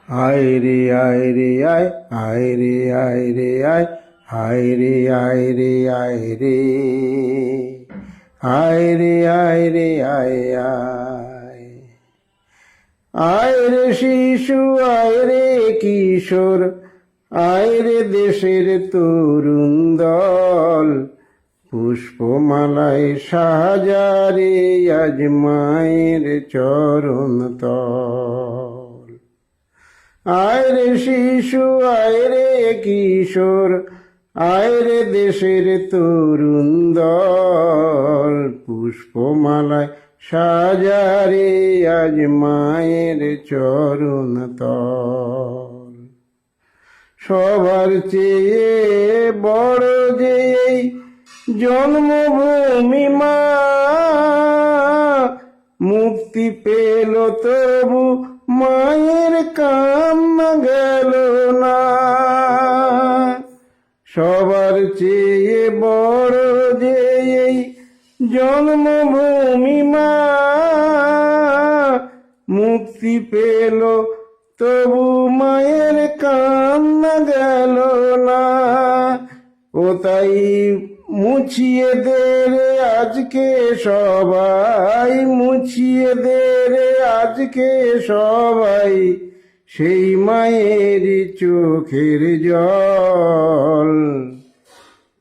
আয় রে আয় রে আয়, আয় রে আয় রে আয়, আয় রে আয় রে আয় রে, আয় রে আয় রে আয় আয়। আয় রে শিশু, আয় রে কিশোর, আয় রে দেশের তরুণ দল, পুষ্পমালায় সাজারে আজ মায়ের চরণ তল। আয় রে শিশু, আয় রে কিশোর, আয় রে দেশের তরুণ দল, পুষ্পমালায় সাজারে আজ মায়ের চরণ তল। সবার চেয়ে বড় যে এই জন্মভূমি মা, মুক্তি পেল তবু মায়ের কান্না গেল না। সবার চেয়ে বড় যে এই জন্মভূমি মা, মুক্তি পেল তবু মায়ের কান্না গেল না। ও তাই মুছিয়ে দে রে আজকে সবাই, মুছিয়ে দে রে আজকে সবাই সেই মায়ের চোখের জল,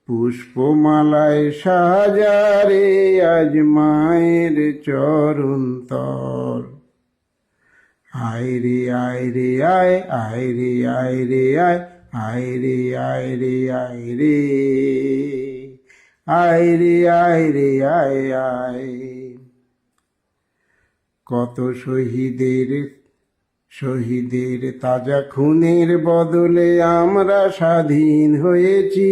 পুষ্পমালায় সাজারে আজ মায়ের চরণ তল। আয় রে আয় রে আয়, আয় রে আয় রে আয়, আয় রে আয় রে আয় রে, আয় রে আয় রে আয় আয়। কত শহীদের তাজা খুনের বদলে আমরা স্বাধীন হয়েছি,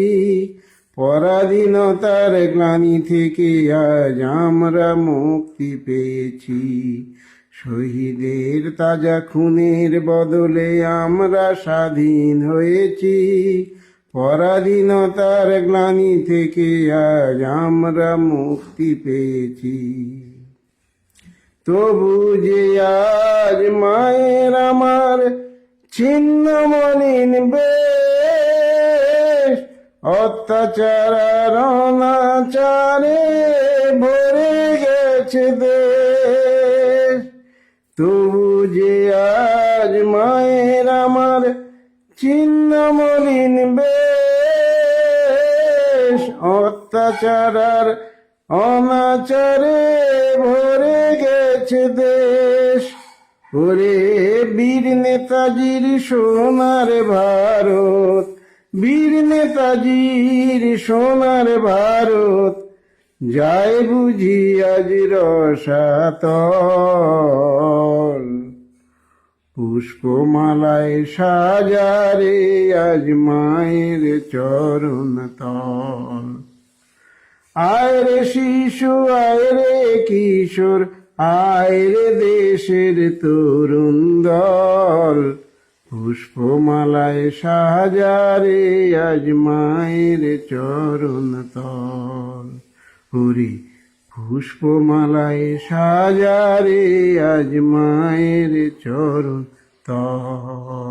পরাধীনতার গ্লানি থেকে আজ আমরা মুক্তি পেয়েছি। শহীদের তাজা খুনের বদলে আমরা স্বাধীন হয়েছি, পরাধীনতার গ্লানি থেকে আজ আমরা মুক্তি পেয়েছি। তবু যে আজ মায়ের আমার ছিন্ন মলিন বেশ, অত্যাচার আর অনাচারে ভরে গেছে দেশ। তবু যে আজ মায়ের আমার ছিন্ন মলিন বেশ, অত্যাচার আর অনাচারে ভরে গেছে দেশ। ওরে বীর নেতাজির সোনার ভারত, বীর নেতাজির সোনার ভারত, যায় বুঝি আজ রসাতল, পুষ্পমালায় সাজারে আজ মায়ের চরণ তল। আয় রে শিশু, আয় রে কিশোর, আয় রে দেশের তরুণ দল, পুষ্পমালায় সাজারে আজ মায়ের চরণ তল। হরি পুষ্পমালায় সাজারে আজ মায়ের চরণ তল।